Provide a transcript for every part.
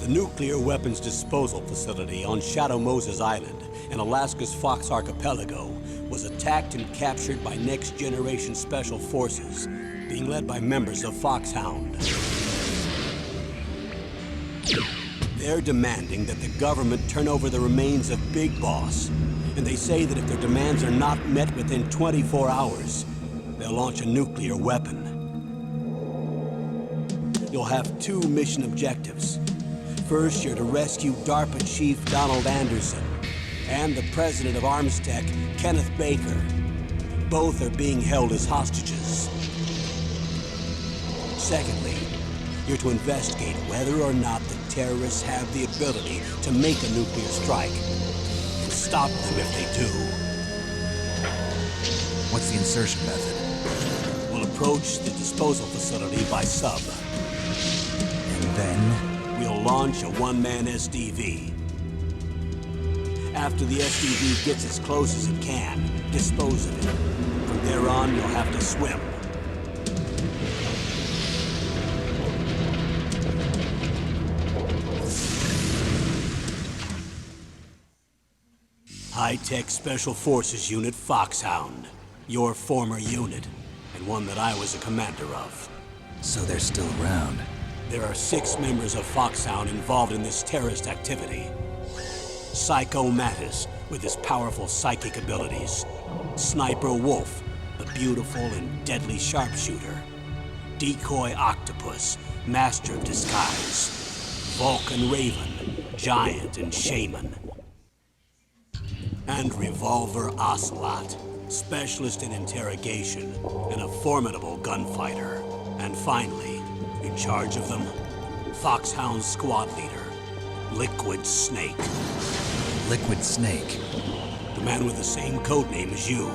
The nuclear weapons disposal facility on Shadow Moses Island in Alaska's Fox Archipelago was attacked and captured by next-generation special forces, being led by members of Foxhound. They're demanding that the government turn over the remains of Big Boss, and they say that if their demands are not met within 24 hours, they'll launch a nuclear weapon. You'll have two mission objectives. First, you're to rescue Darpa Chief Donald Anderson and the president of Armstech, Kenneth Baker. Both are being held as hostages. Secondly, you're to investigate whether or not the terrorists have the ability to make a nuclear strike and stop them if they do. What's the insertion method? We'll approach the disposal facility by sub. And then? We'll launch a one-man SDV. After the SDV gets as close as it can, dispose of it. From there on, you'll have to swim. High-Tech Special Forces Unit Foxhound. Your former unit, and one that I was a commander of. So they're still around. There are 6 members of Foxhound involved in this terrorist activity. Psycho Mattis, with his powerful psychic abilities. Sniper Wolf, the beautiful and deadly sharpshooter. Decoy Octopus, master of disguise. Vulcan Raven, giant and shaman. And Revolver Ocelot, specialist in interrogation and a formidable gunfighter. And finally, in charge of them, Foxhound squad leader, Liquid Snake. Liquid Snake? The man with the same codename as you.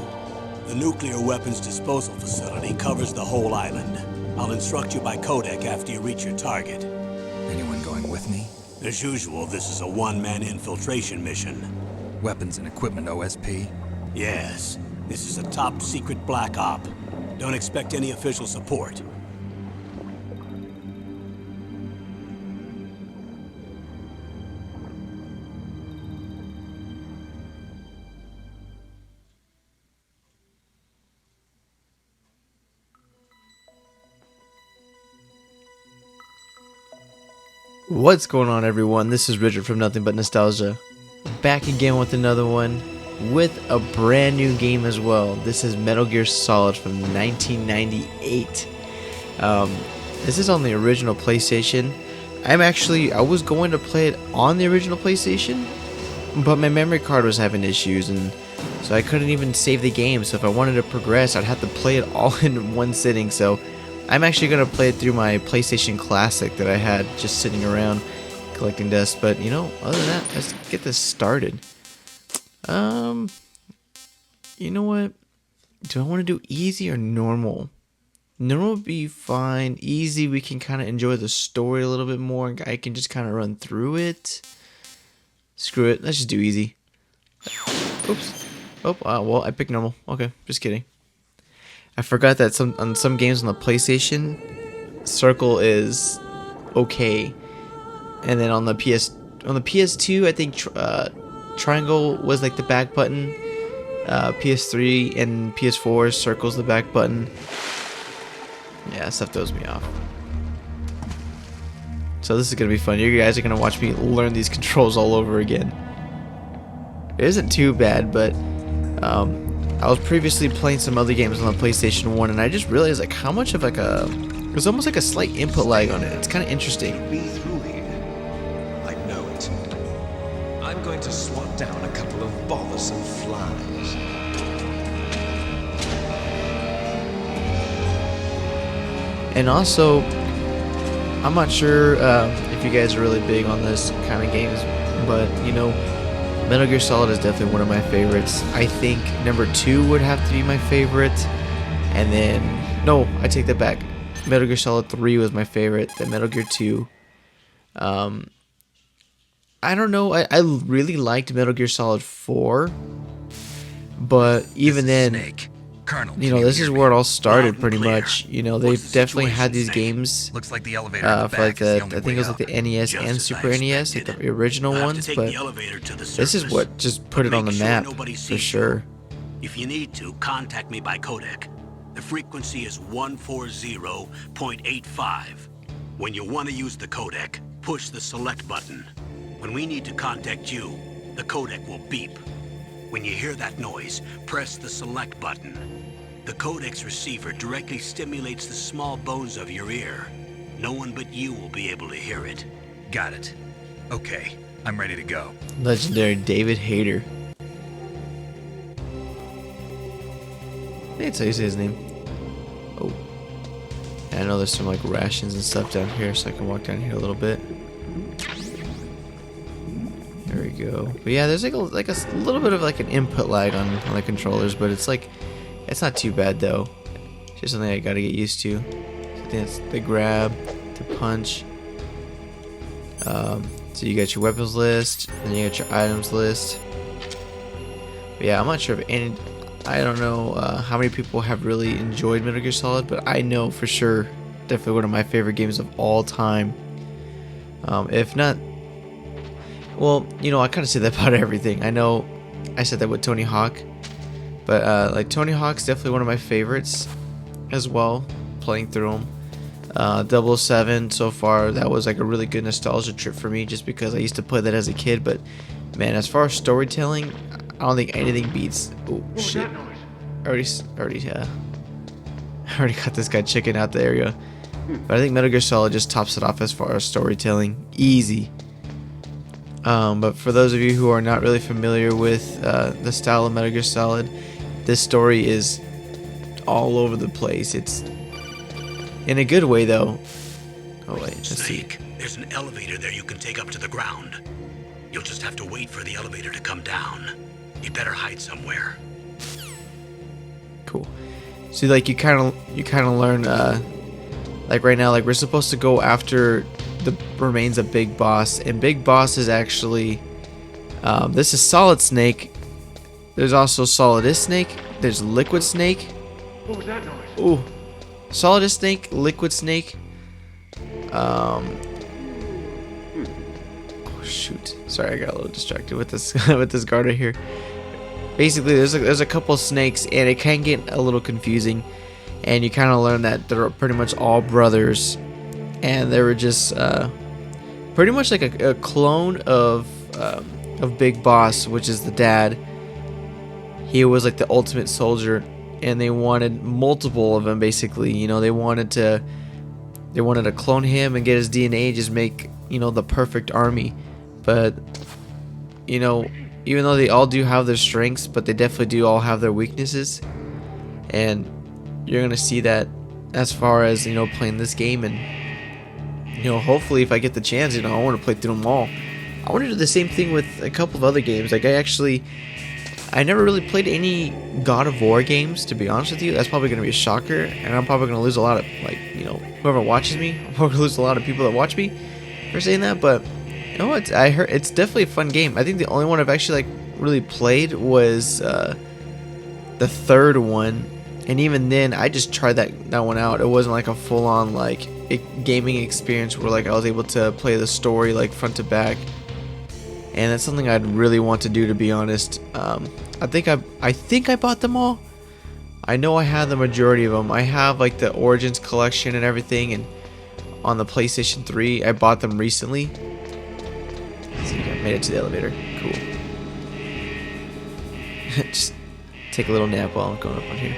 The nuclear weapons disposal facility covers the whole island. I'll instruct you by codec after you reach your target. Anyone going with me? As usual, this is a one-man infiltration mission. Weapons and equipment OSP? Yes. This is a top-secret black op. Don't expect any official support. What's going on, everyone? This is Richard from Nothing But Nostalgia. Back again with another one, with a brand new game as well. This is Metal Gear Solid from 1998. This is on the original PlayStation. I was going to play it on the original PlayStation, but my memory card was having issues, and so I couldn't even save the game. So if I wanted to progress, I'd have to play it all in one sitting. So I'm actually going to play it through my PlayStation Classic that I had just sitting around collecting dust. But, you know, other than that, let's get this started. You know what? Do I want to do easy or normal? Normal would be fine. Easy, we can kind of enjoy the story a little bit more. I can just kind of run through it. Screw it. Let's just do easy. Oops. Oh, well, I picked normal. Okay, just kidding. I forgot that on some games on the PlayStation, circle is okay, and then on the PS2, I think triangle was like the back button. PS3 and PS4, circle's the back button. Yeah, stuff throws me off. So this is gonna be fun. You guys are gonna watch me learn these controls all over again. It isn't too bad, but I was previously playing some other games on the PlayStation 1, and I just realized like how much of like there's almost like a slight input lag on it. It's kind of interesting. Be through here. I know it. I'm going to swat down a couple of bothersome flies. And also, I'm not sure if you guys are really big on this kind of games, but you know, Metal Gear Solid is definitely one of my favorites. I think number 2 would have to be my favorite. And then, no, I take that back. Metal Gear Solid 3 was my favorite. Then Metal Gear 2. I don't know. I really liked Metal Gear Solid 4. But even then... Snake. Colonel, you can know, this is hear where it me? all started Loud and pretty clear. much. You know, What's they've the definitely had situation, these Snake? games Looks like the elevator in the for like back is the the, only I think way it was like up. the NES Just and as Super I NES, like expected. the original You'll have to ones, take but the elevator to the this is surface, what just put but it on make the sure map nobody for sees you. sure. If you need to, contact me by codec. The frequency is 140.85. When you want to use the codec, push the select button. When we need to contact you, the codec will beep. When you hear that noise, press the select button. The codec's receiver directly stimulates the small bones of your ear. No one but you will be able to hear it. Got it. Okay, I'm ready to go. Legendary David Hayter. I think that's how you say his name. Oh. And I know there's some like rations and stuff down here, so I can walk down here a little bit. There we go. But yeah, there's like a little bit of like an input lag on the controllers, but it's like, it's not too bad though. It's just something I gotta get used to. So I think it's the grab, the punch. So you got your weapons list, then you got your items list. But yeah, I'm not sure if any, I don't know how many people have really enjoyed Metal Gear Solid, but I know for sure, definitely one of my favorite games of all time. If not, well, you know, I kind of say that about everything. I know I said that with Tony Hawk, but like Tony Hawk's definitely one of my favorites as well, playing through them. 007 so far, that was like a really good nostalgia trip for me just because I used to play that as a kid. But man, as far as storytelling, I don't think anything beats. Oh shit! I already got this guy chicken out the area. But I think Metal Gear Solid just tops it off as far as storytelling. Easy. But for those of you who are not really familiar with the style of Metal Gear Solid, this story is all over the place. It's in a good way, though. Oh wait, let's see. Snake, there's an elevator there you can take up to the ground. You'll just have to wait for the elevator to come down. You better hide somewhere. Cool. So like you kind of learn like right now, like we're supposed to go after the remains of Big Boss, and Big Boss is actually this is Solid Snake. There's also Solidus Snake. There's Liquid Snake. What was that noise? Ooh. Solidus Snake, Liquid Snake. Oh shoot! Sorry, I got a little distracted with this with this guard right here. Basically, there's a couple snakes, and it can get a little confusing, and you kind of learn that they're pretty much all brothers, and they were just pretty much like a clone of Big Boss, which is the dad. He was like the ultimate soldier, and they wanted multiple of him. Basically, you know, they wanted to clone him and get his DNA, just make, you know, the perfect army. But you know, even though they all do have their strengths, but they definitely do all have their weaknesses, and you're gonna see that as far as, you know, playing this game. And you know, hopefully if I get the chance, you know, I want to play through them all. I want to do the same thing with a couple of other games. Like I never really played any God of War games, to be honest with you. That's probably going to be a shocker, and I'm probably going to lose a lot of, like, you know, whoever watches me. I'm probably going to lose a lot of people that watch me for saying that, but you know what? I heard it's definitely a fun game. I think the only one I've actually, like, really played was the third one, and even then, I just tried that one out. It wasn't, like, a full-on, like, gaming experience where, like, I was able to play the story, like, front to back. And that's something I'd really want to do, to be honest. I think I bought them all. I know I have the majority of them. I have like the Origins collection and everything, and on the PlayStation 3, I bought them recently. So I made it to the elevator. Cool. Just take a little nap while I'm going up on here.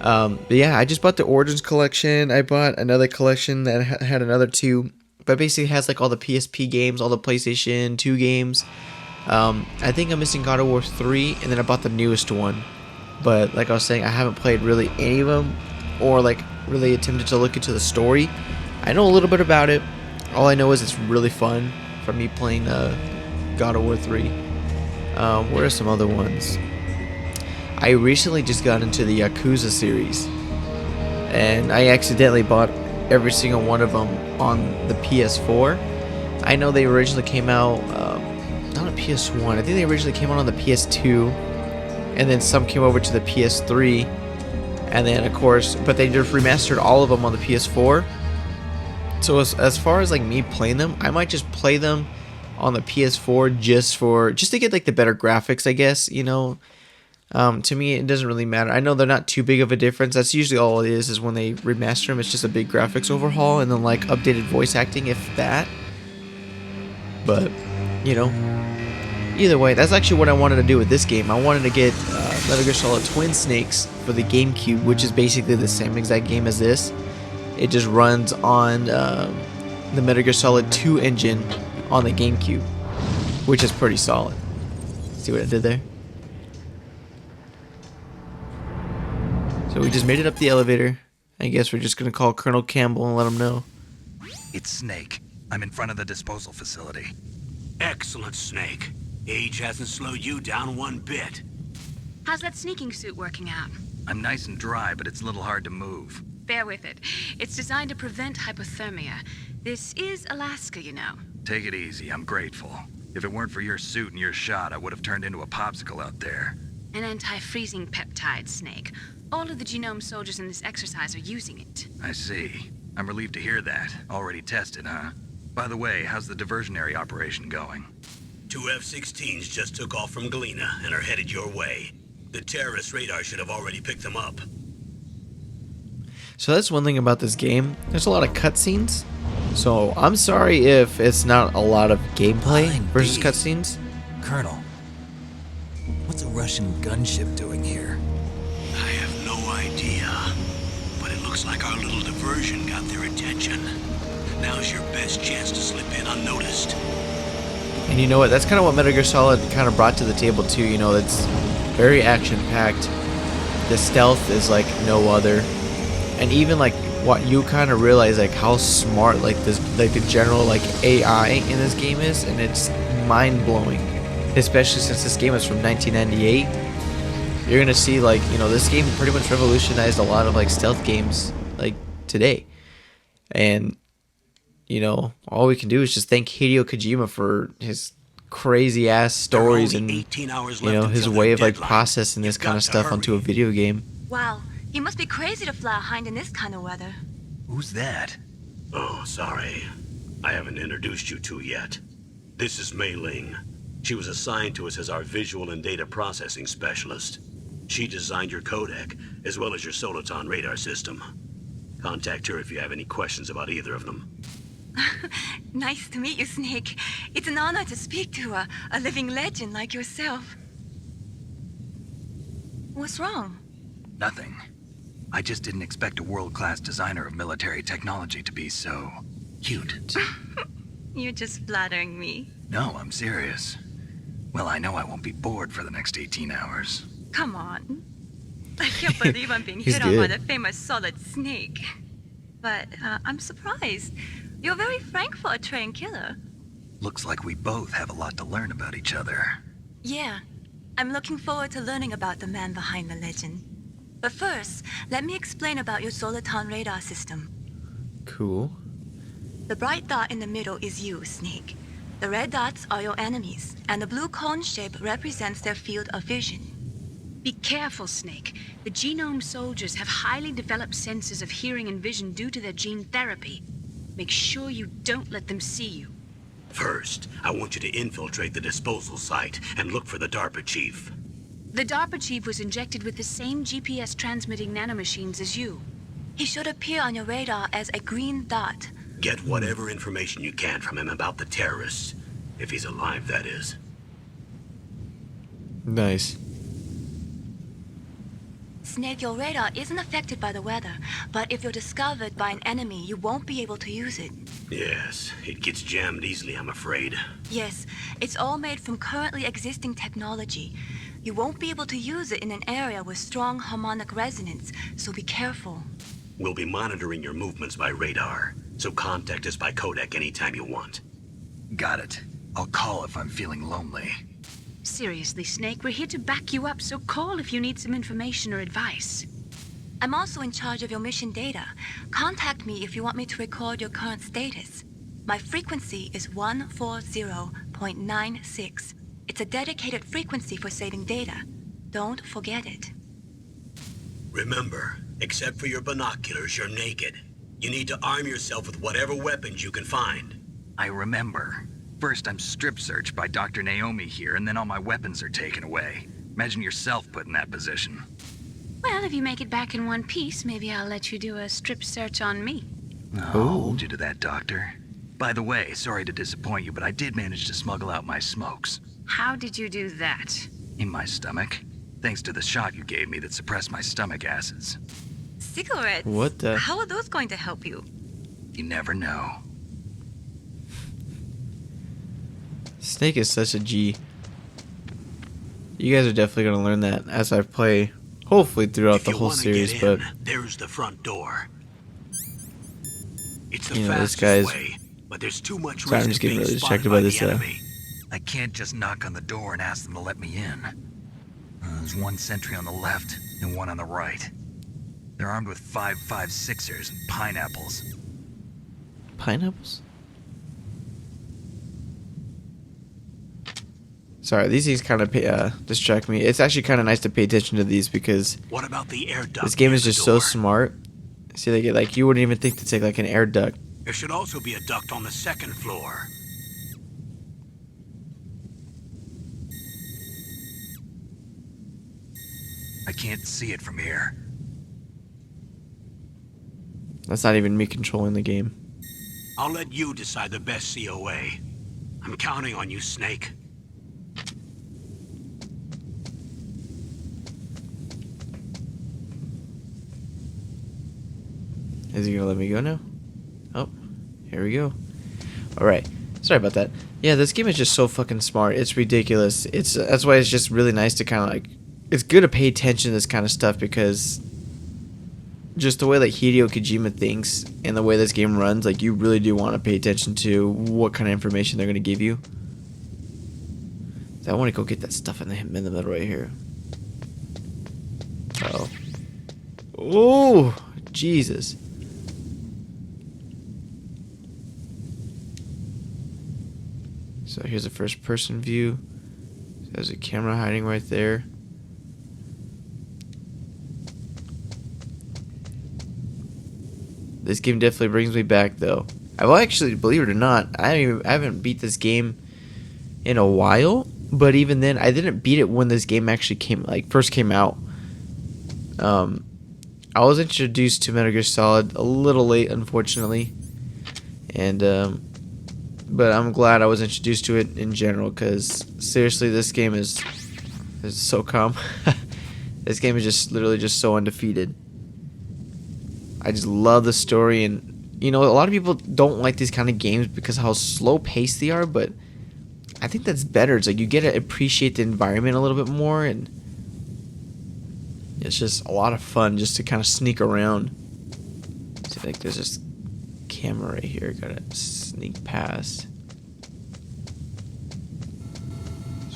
But yeah, I just bought the Origins collection. I bought another collection that had another two. But basically has like all the PSP games, all the PlayStation 2 games. I think I'm missing God of War 3, and then I bought the newest one. But like I was saying, I haven't played really any of them, or like really attempted to look into the story. I know a little bit about it. All I know is it's really fun from me playing God of War 3. What are some other ones? I recently just got into the Yakuza series, and I accidentally bought every single one of them on the PS4. I know they originally came out not on PS1. I think they originally came out on the PS2, and then some came over to the PS3. And then, of course, but they just remastered all of them on the PS4. So as far as like me playing them, I might just play them on the PS4 just to get like the better graphics, I guess, you know. To me, it doesn't really matter. I know they're not too big of a difference. That's usually all it is when they remaster them. It's just a big graphics overhaul and then like updated voice acting, if that. But, you know, either way, that's actually what I wanted to do with this game. I wanted to get Metal Gear Solid Twin Snakes for the GameCube, which is basically the same exact game as this. It just runs on the Metal Gear Solid 2 engine on the GameCube, which is pretty solid. See what I did there? So we just made it up the elevator. I guess we're just going to call Colonel Campbell and let him know. It's Snake. I'm in front of the disposal facility. Excellent, Snake. Age hasn't slowed you down one bit. How's that sneaking suit working out? I'm nice and dry, but it's a little hard to move. Bear with it. It's designed to prevent hypothermia. This is Alaska, you know. Take it easy, I'm grateful. If it weren't for your suit and your shot, I would have turned into a popsicle out there. An anti-freezing peptide, Snake. All of the genome soldiers in this exercise are using it. I see. I'm relieved to hear that. Already tested, huh? By the way, how's the diversionary operation going? 2 F-16s just took off from Galena and are headed your way. The terrorist radar should have already picked them up. So that's one thing about this game. There's a lot of cutscenes. So I'm sorry if it's not a lot of gameplay versus cutscenes. Colonel, what's a Russian gunship doing here? I have no idea, but it looks like our little diversion got their attention. Now's your best chance to slip in unnoticed. And you know what? That's kind of what Metal Gear Solid kind of brought to the table too. You know, it's very action-packed. The stealth is like no other. And even like what you kind of realize like how smart like this like the general like AI in this game is, and it's mind-blowing. Especially since this game is from 1998. You're gonna see like, you know, this game pretty much revolutionized a lot of like stealth games like today. And you know, all we can do is just thank Hideo Kojima for his crazy ass stories and, you know, his way of like processing this kind of stuff onto a video game. Wow, you must be crazy to fly a hind in this kind of weather. Who's that? Oh, sorry. I haven't introduced you to yet. This is Mei Ling. She was assigned to us as our visual and data processing specialist. She designed your codec, as well as your Soliton radar system. Contact her if you have any questions about either of them. Nice to meet you, Snake. It's an honor to speak to a living legend like yourself. What's wrong? Nothing. I just didn't expect a world-class designer of military technology to be so cute. You're just flattering me. No, I'm serious. Well, I know I won't be bored for the next 18 hours. Come on. I can't believe I'm being He's hit on by good. the famous Solid Snake. But I'm surprised. You're very frank for a trained killer. Looks like we both have a lot to learn about each other. Yeah, I'm looking forward to learning about the man behind the legend. But first, let me explain about your Soliton radar system. Cool. The bright dot in the middle is you, Snake. The red dots are your enemies, and the blue cone shape represents their field of vision. Be careful, Snake. The genome soldiers have highly developed senses of hearing and vision due to their gene therapy. Make sure you don't let them see you. First, I want you to infiltrate the disposal site and look for the Darpa chief. The Darpa chief was injected with the same GPS transmitting nanomachines as you. He should appear on your radar as a green dot. Get whatever information you can from him about the terrorists. If he's alive, that is. Nice. Snake, your radar isn't affected by the weather, but if you're discovered by an enemy, you won't be able to use it. Yes, it gets jammed easily, I'm afraid. Yes, it's all made from currently existing technology. You won't be able to use it in an area with strong harmonic resonance, so be careful. We'll be monitoring your movements by radar, so contact us by codec anytime you want. Got it. I'll call if I'm feeling lonely. Seriously, Snake, we're here to back you up, so call if you need some information or advice. I'm also in charge of your mission data. Contact me if you want me to record your current status. My frequency is 140.96. It's a dedicated frequency for saving data. Don't forget it. Remember, except for your binoculars, you're naked. You need to arm yourself with whatever weapons you can find. I remember. First, I'm strip searched by Dr. Naomi here, and then all my weapons are taken away. Imagine yourself put in that position. Well, if you make it back in one piece, maybe I'll let you do a strip search on me. I'll hold you to that, Doctor. By the way, sorry to disappoint you, but I did manage to smuggle out my smokes. How did you do that? In my stomach. Thanks to the shot you gave me that suppressed my stomach acids. Cigarettes? What the? How are those going to help you? You never know. Snake is such a G. You guys are definitely gonna learn that as I play, hopefully throughout the whole series. But there's the front door. It's the you know, this fastest guy's. way, but there's too much Sorry, risk I'm just of getting being really spotted distracted by by the this. enemy. I can't just knock on the door and ask them to let me in. There's one sentry on the left and one on the right. They're armed with 5.56ers and pineapples. Pineapples? Sorry, these things kind of distract me. It's actually kind of nice to pay attention to these because What about the air duct? this game near is the just so door? smart. See, they get like you wouldn't even think to take like an air duct. There should also be a duct on the second floor. I can't see it from here. That's not even me controlling the game. I'll let you decide the best COA. I'm counting on you, Snake. Is he gonna let me go now? Oh, here we go. All right. Sorry about that. Yeah, this game is just so fucking smart. It's ridiculous. That's why it's just really nice to kind of like. It's good to pay attention to this kind of stuff because just the way like Hideo Kojima thinks and the way this game runs, like you really do want to pay attention to what kind of information they're gonna give you. So I want to go get that stuff in the middle right here. Oh. Oh, Jesus. So here's a first person view. There's a camera hiding right there. This game definitely brings me back though. I've actually, believe it or not, I haven't beat this game in a while, but even then I didn't beat it when this game actually first came out. I was introduced to Metal Gear Solid a little late, unfortunately. And but I'm glad I was introduced to it in general because seriously, this game is so calm. This game is just literally just so undefeated. I just love the story, and you know, a lot of people don't like these kind of games because of how slow paced they are, but I think that's better. It's like you get to appreciate the environment a little bit more, and it's just a lot of fun just to kind of sneak around. So like there's this camera right here, gotta sneak past.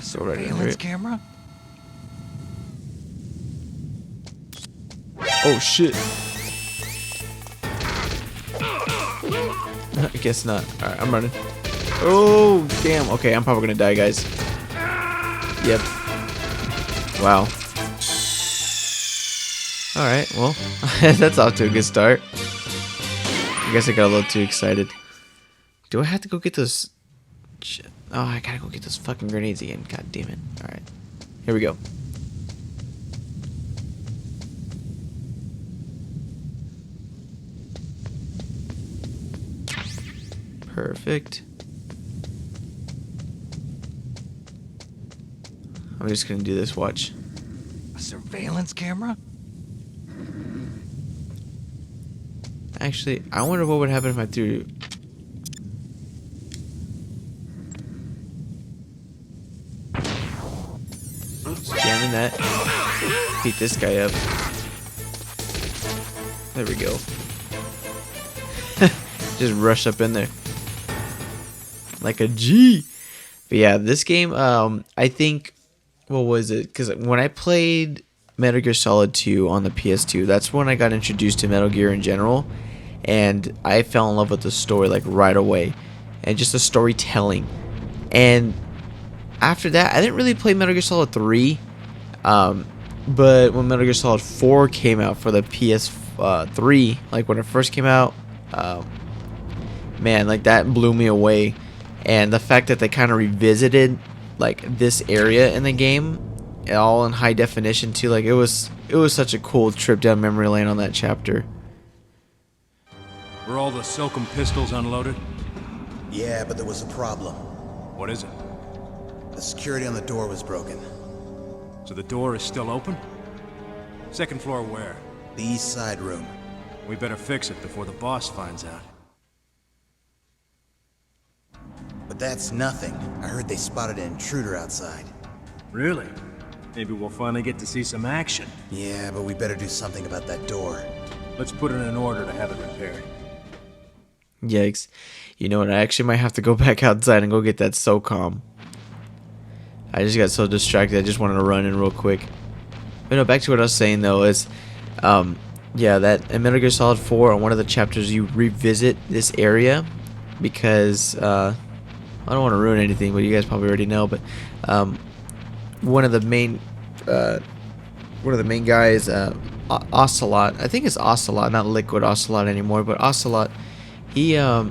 So right under it. Camera? Oh shit. I guess not. Alright, I'm running. Oh damn. Okay, I'm probably gonna die, guys. Yep. Wow. Alright, well, that's off to a good start. I guess I got a little too excited. Do I have to go get those... Shit. Oh, I gotta go get those fucking grenades again. God damn it. Alright. Here we go. Perfect. I'm just gonna do this, watch. A surveillance camera? Actually, I wonder what would happen if I threw... Jamming that. Beat this guy up. There we go. Just rush up in there. Like a G. But yeah, this game, I think... What was it? Because when I played Metal Gear Solid 2 on the PS2, that's when I got introduced to Metal Gear in general. And I fell in love with the story like right away. And just the storytelling. And after that, I didn't really play Metal Gear Solid 3. But when Metal Gear Solid 4 came out for the PS3, like when it first came out, man, like that blew me away. And the fact that they kind of revisited like this area in the game, all in high definition too, like it was such a cool trip down memory lane on that chapter. Were all the Silcom pistols unloaded? Yeah, but there was a problem. What is it? The security on the door was broken. So the door is still open? Second floor where? The east side room. We better fix it before the boss finds out. But that's nothing. I heard they spotted an intruder outside. Really? Maybe we'll finally get to see some action. Yeah, but we better do something about that door. Let's put in an order to have it repaired. Yikes. You know what? I actually might have to go back outside and go get that SOCOM. I just got so distracted. I just wanted to run in real quick. But no, back to what I was saying though is, yeah, that in Metal Gear Solid 4, on one of the chapters, you revisit this area because I don't want to ruin anything, but you guys probably already know. But one of the main guys, Ocelot. I think it's Ocelot, not Liquid Ocelot anymore, but Ocelot. He how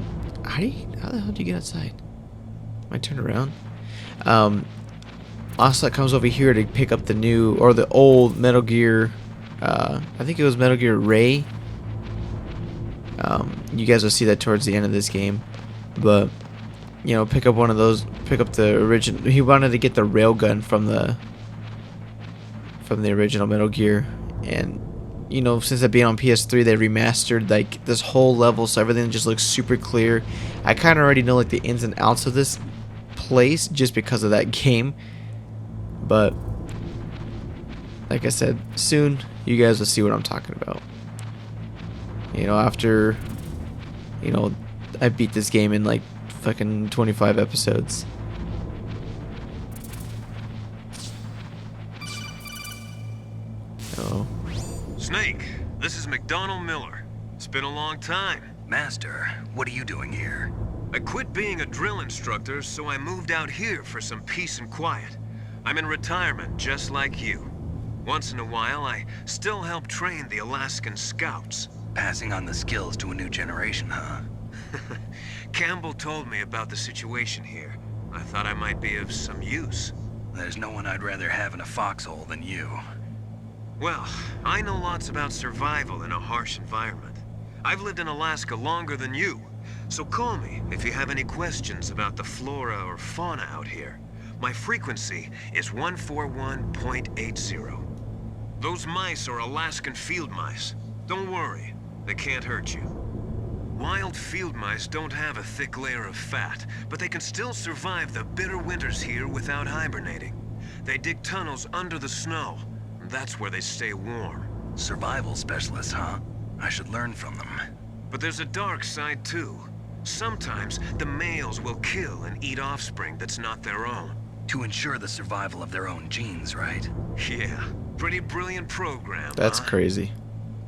the hell do you get outside? Am I turned around? Ocelot comes over here to pick up the new or the old Metal Gear. I think it was Metal Gear Ray. You guys will see that towards the end of this game, but you know, pick up one of those. Pick up the original. He wanted to get the railgun from the original Metal Gear, and you know, since that being on PS3, they remastered like this whole level, so everything just looks super clear. I kind of already know like the ins and outs of this place just because of that game, but like I said, soon you guys will see what I'm talking about. You know, after I beat this game in like fucking 25 episodes. Oh. Snake, this is McDonald Miller. It's been a long time. Master, what are you doing here? I quit being a drill instructor, so I moved out here for some peace and quiet. I'm in retirement, just like you. Once in a while, I still help train the Alaskan Scouts. Passing on the skills to a new generation, huh? Campbell told me about the situation here. I thought I might be of some use. There's no one I'd rather have in a foxhole than you. Well, I know lots about survival in a harsh environment. I've lived in Alaska longer than you, so call me if you have any questions about the flora or fauna out here. My frequency is 141.80. Those mice are Alaskan field mice. Don't worry, they can't hurt you. Wild field mice don't have a thick layer of fat, but they can still survive the bitter winters here without hibernating. They dig tunnels under the snow. That's where they stay warm. Survival specialists, huh? I should learn from them. But there's a dark side too. Sometimes the males will kill and eat offspring that's not their own. To ensure the survival of their own genes, right? Yeah, pretty brilliant program. That's huh? crazy.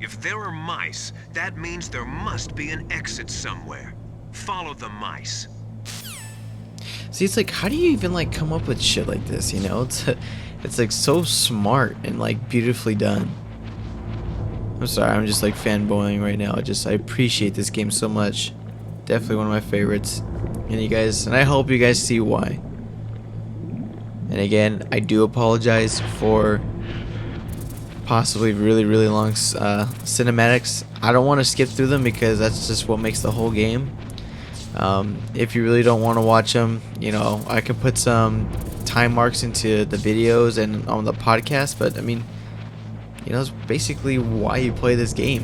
If there are mice, that means there must be an exit somewhere. Follow the mice. See, it's like, how do you even like come up with shit like this? You know, it's like so smart and like beautifully done. I'm sorry, I'm just like fanboying right now. I appreciate this game so much. Definitely one of my favorites. And I hope you guys see why. And again, I do apologize for possibly really long cinematics. I don't want to skip through them because that's just what makes the whole game. If you really don't want to watch them, you know, I could put some time marks into the videos and on the podcast, but I mean, you know, it's basically why you play this game.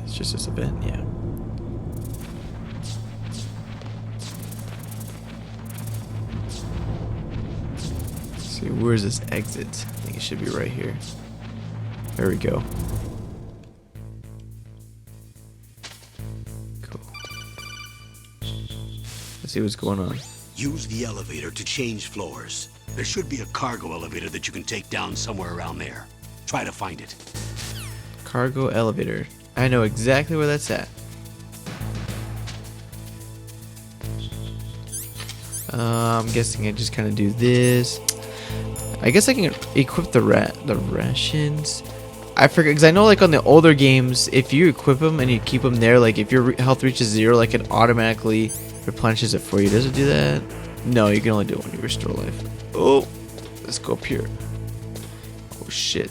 It's just this event, yeah. Let's see, where's this exit? I think it should be right here. There we go. Cool. Let's see what's going on. Use the elevator to change floors. There should be a cargo elevator that you can take down somewhere around there. Try to find it. Cargo elevator. I know exactly where that's at. I'm guessing I just kind of do this. I guess I can equip the rations. I forget, because I know like on the older games, if you equip them and you keep them there, like if your health reaches 0, like it automatically replenishes it for you. Does it do that? No, you can only do it when you restore life. Oh, let's go up here. Oh shit,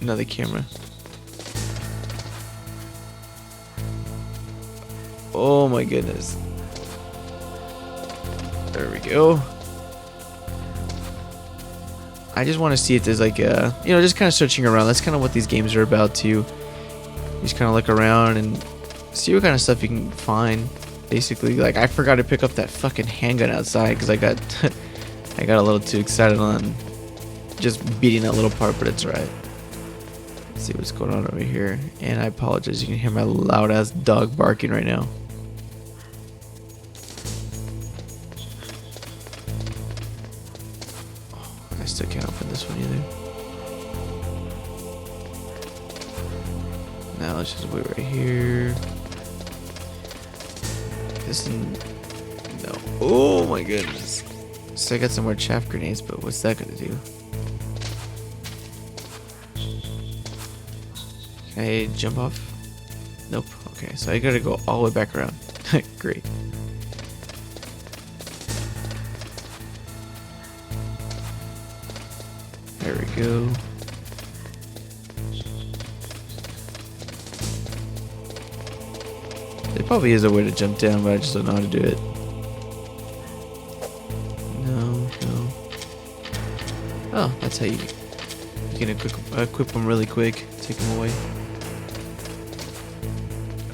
another camera. Oh my goodness. There we go. I just want to see if there's like a, just kind of searching around. That's kind of what these games are about too. Just kind of look around and see what kind of stuff you can find. Basically, like I forgot to pick up that fucking handgun outside because I got I got a little too excited on just beating that little part, but it's right. Let's see what's going on over here. And I apologize, you can hear my loud ass dog barking right now. I still can't open this one either. Now let's just wait right here. This no. Oh my goodness. So I got some more chaff grenades, but what's that gonna do? Can I jump off? Nope. Okay, so I gotta go all the way back around. Great. There we go. There probably is a way to jump down, but I just don't know how to do it. No. Oh, that's how you can equip them really quick. Take them away.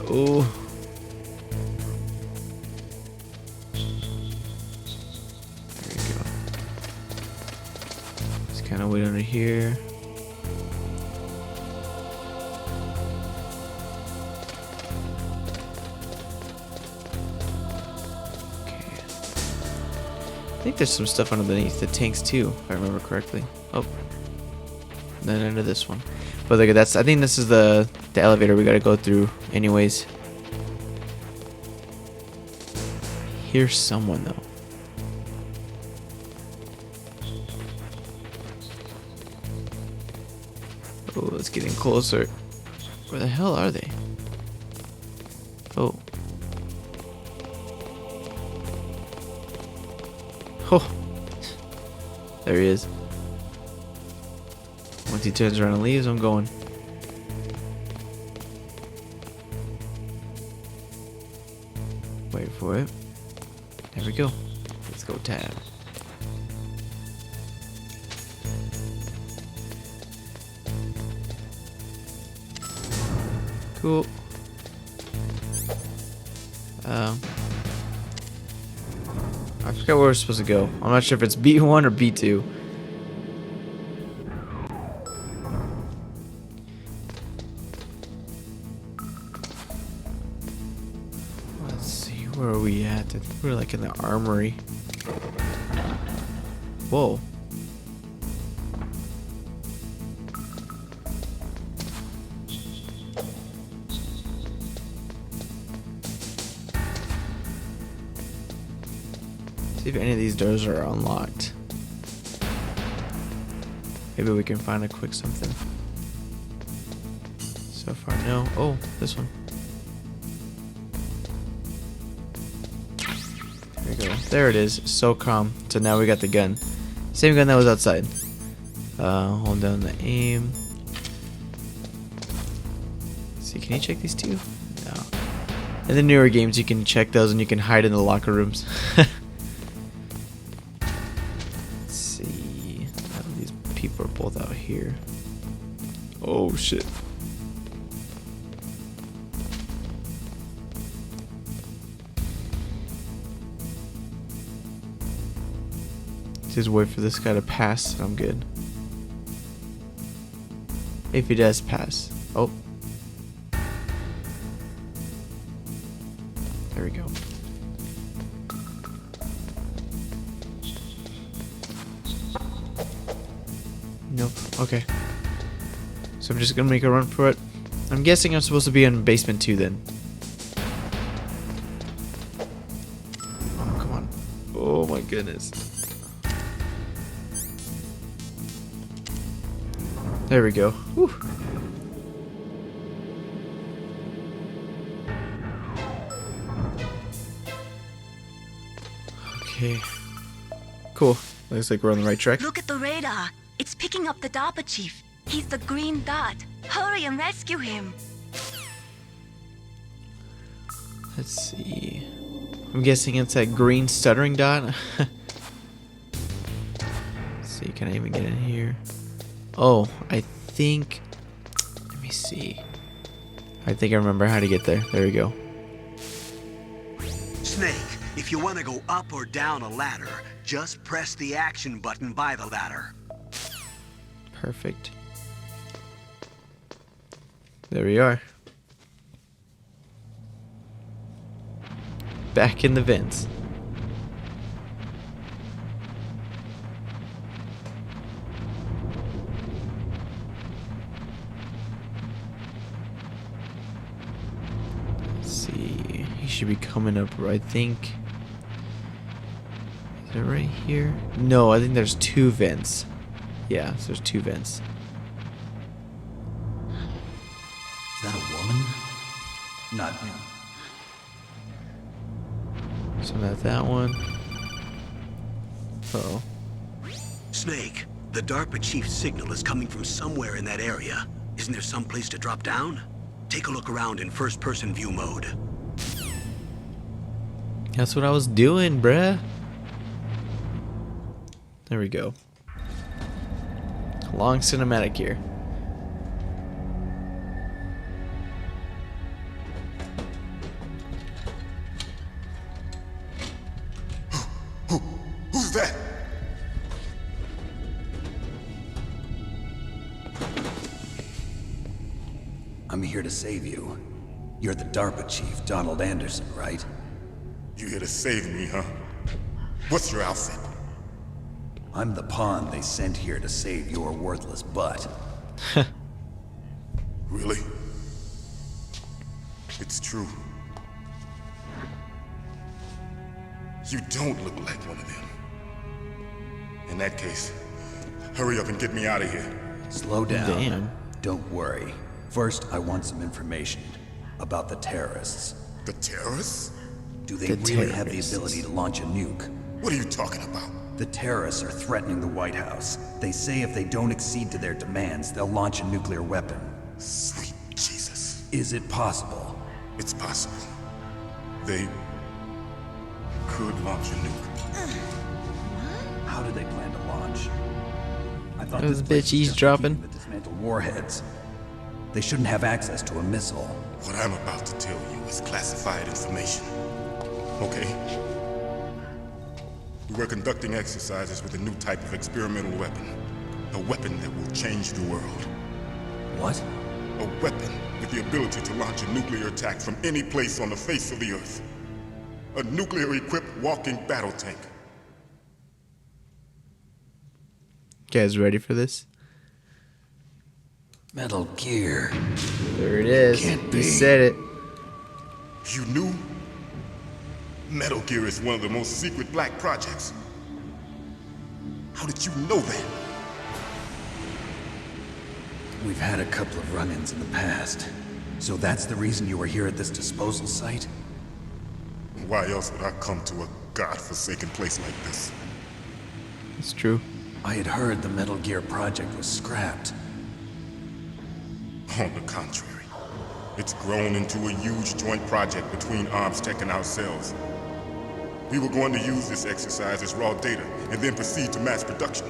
Oh. There we go. Just kind of wait under here. I think there's some stuff underneath the tanks too, if I remember correctly. Oh, and then under this one. But look at that. I think this is the elevator we gotta go through, anyways. Here's someone though. Oh, it's getting closer. Where the hell are they? Oh. Oh, there he is. Once he turns around and leaves, I'm going. Wait for it. There we go. Let's go tab. Cool. I forgot where we're supposed to go. I'm not sure if it's B1 or B2. Let's see, where are we at? I think we're like in the armory. Whoa. See if any of these doors are unlocked. Maybe we can find a quick something. So far, no. Oh, this one. There we go. There it is. So calm. So now we got the gun. Same gun that was outside. Hold down the aim. Let's see, can you check these two? No. In the newer games, you can check those and you can hide in the locker rooms. People are both out here. Oh shit. Just wait for this guy to pass. I'm good. If he does pass. Oh. There we go. Nope. Okay. So I'm just gonna make a run for it. I'm guessing I'm supposed to be in basement 2 then. Oh, come on. Oh. Oh my goodness. There we go. Whew. Okay. Cool. Looks like we're on the right track. Look at the radar. It's picking up the Darpa chief. He's the green dot. Hurry and rescue him. Let's see. I'm guessing it's that green stuttering dot. Let's see, can I even get in here? Oh, I think... Let me see. I think I remember how to get there. There we go. Snake, if you want to go up or down a ladder, just press the action button by the ladder. Perfect. There we are. Back in the vents. Let's see. He should be coming up, I think. Is it right here? No, I think there's two vents. Yeah, so there's two vents. Is that a woman? Not. So not that one. Uh-oh. Snake, the Darpa chief's signal is coming from somewhere in that area. Isn't there some place to drop down? Take a look around in first-person view mode. That's what I was doing, bruh. There we go. Long cinematic here. Who's that? I'm here to save you. You're the Darpa chief, Donald Anderson, right? You here to save me, huh? What's your outfit? I'm the pawn they sent here to save your worthless butt. Really? It's true. You don't look like one of them. In that case, hurry up and get me out of here. Slow down. Damn. Don't worry. First, I want some information about the terrorists. The terrorists? Do they The really have the terrorists. ability to launch a nuke? What are you talking about? The terrorists are threatening the White House. They say if they don't accede to their demands, they'll launch a nuclear weapon. Sweet Jesus. Is it possible? It's possible. They could launch a nuke. How do they plan to launch? I thought This this place bitch was just eavesdropping. the dismantled warheads. They shouldn't have access to a missile. What I'm about to tell you is classified information. Okay? We were conducting exercises with a new type of experimental weapon. A weapon that will change the world. What? A weapon with the ability to launch a nuclear attack from any place on the face of the Earth. A nuclear-equipped walking battle tank. You guys ready for this? Metal Gear. There it is. Can't You be. said it. You knew? Metal Gear is one of the most secret black projects. How did you know that? We've had a couple of run-ins in the past. So that's the reason you were here at this disposal site? Why else would I come to a godforsaken place like this? It's true. I had heard the Metal Gear project was scrapped. On the contrary, it's grown into a huge joint project between Arms Tech and ourselves. We were going to use this exercise as raw data and then proceed to mass production.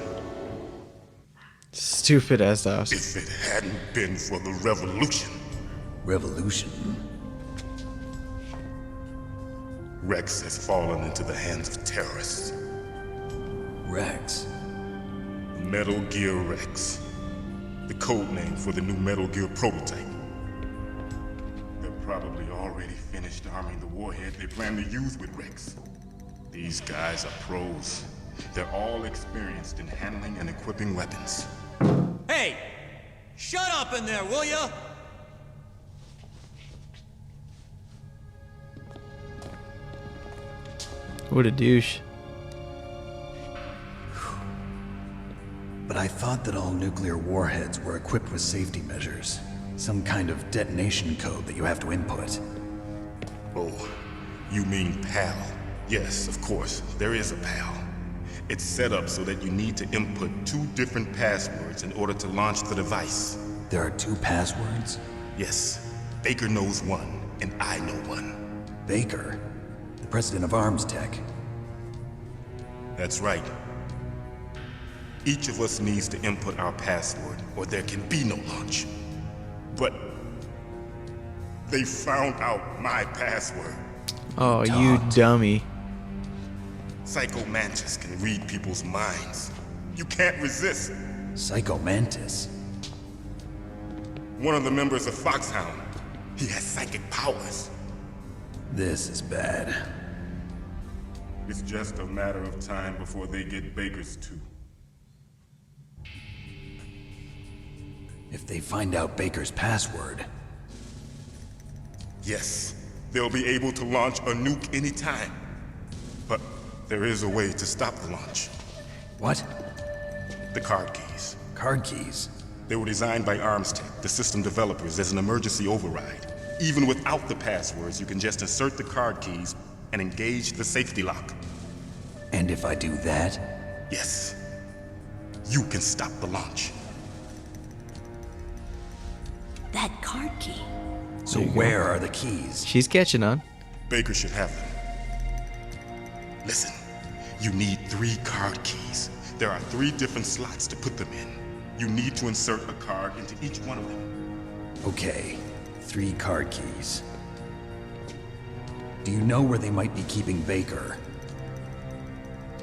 Stupid ass house. If it hadn't been for the revolution, Revolution? Rex has fallen into the hands of terrorists. Rex? Metal Gear Rex. The code name for the new Metal Gear prototype. They're probably already finished arming the warhead they plan to use with Rex. These guys are pros. They're all experienced in handling and equipping weapons. Hey! Shut up in there, will ya? What a douche. thought that all nuclear warheads were equipped with safety measures. Some kind of detonation code that you have to input. Oh, you mean PAL? Yes, of course, there is a PAL. It's set up so that you need to input 2 different passwords in order to launch the device. There are 2 passwords? Yes, Baker knows one, and I know one. Baker? The president of Arms Tech? That's right. Each of us needs to input our password, or there can be no launch. But they found out my password. Oh, you dummy. Psycho Mantis can read people's minds. You can't resist. Psycho Mantis? One of the members of Foxhound. He has psychic powers. This is bad. It's just a matter of time before they get Baker's too. If they find out Baker's password... Yes, they'll be able to launch a nuke anytime. But there is a way to stop the launch. What? The card keys. Card keys? They were designed by Arms Tech, the system developers, as an emergency override. Even without the passwords, you can just insert the card keys and engage the safety lock. And if I do that? Yes. You can stop the launch. That card key. So where are the keys? She's catching on. Baker should have them. Listen, you need 3 card keys. There are 3 different slots to put them in. You need to insert a card into each one of them. Okay, 3 card keys. Do you know where they might be keeping Baker?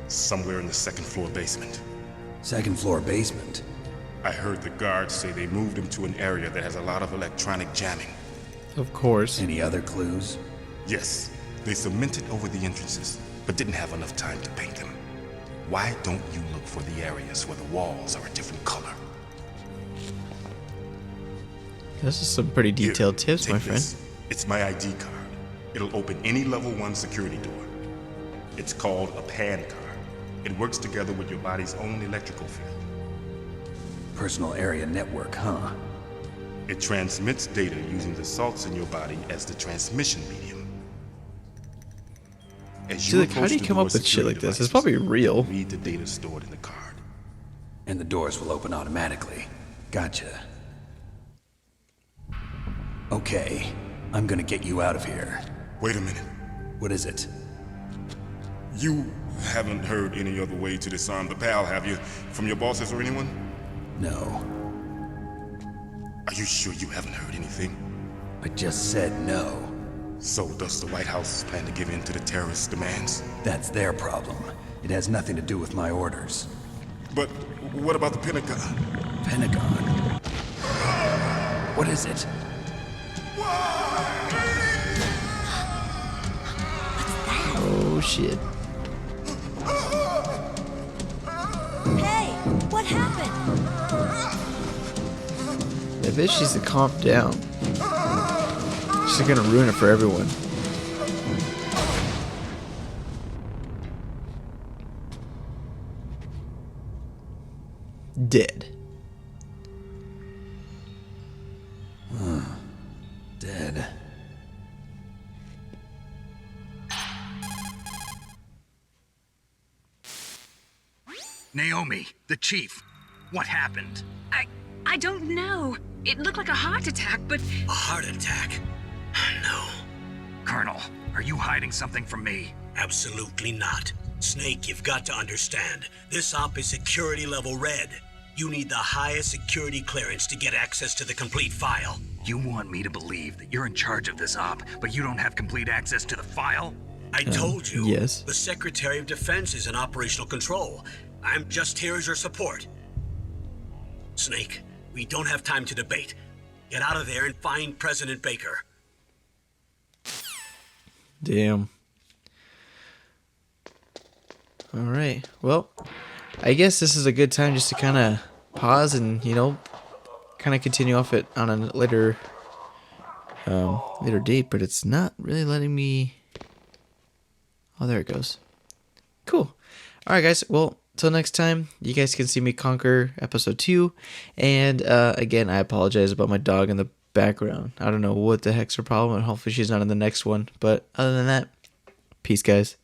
Somewhere in the 2nd floor basement. 2nd floor basement? I heard the guards say they moved him to an area that has a lot of electronic jamming. Of course. Any other clues? Yes, they cemented over the entrances, but didn't have enough time to paint them. Why don't you look for the areas where the walls are a different color? This is some pretty detailed tips, my friend. This. It's my ID card. It'll open any level 1 security door. It's called a PAN card. It works together with your body's own electrical field. Personal area network, huh? It transmits data using the salts in your body as the transmission medium. See, like, how do you come up with shit like this? It's probably real. Read the data stored in the card. And the doors will open automatically. Gotcha. Okay, I'm gonna get you out of here. Wait a minute. What is it? You haven't heard any other way to disarm the PAL, have you? From your bosses or anyone? No. Are you sure you haven't heard anything? I just said no. So does the White House plan to give in to the terrorists' demands? That's their problem. It has nothing to do with my orders. But what about the Pentagon? Pentagon? What is it? Oh shit. Hey, what happened? I bet she's to calm down. She's gonna ruin it for everyone. Dead. Dead. Naomi, the chief. What happened? I don't know. It looked like a heart attack, but... A heart attack? No. Colonel, are you hiding something from me? Absolutely not. Snake, you've got to understand. This op is security level red. You need the highest security clearance to get access to the complete file. You want me to believe that you're in charge of this op, but you don't have complete access to the file? I told you. Yes. The Secretary of Defense is in operational control. I'm just here as your support. Snake, we don't have time to debate. Get out of there and find President Baker. Damn. Alright, well, I guess this is a good time just to kind of pause and, you know, kind of continue off it on a later date, but it's not really letting me... Oh, there it goes. Cool. Alright, guys, well, till next time, you guys can see me conquer episode 2. And again, I apologize about my dog in the background. I don't know what the heck's her problem, and hopefully she's not in the next one. But other than that, peace, guys.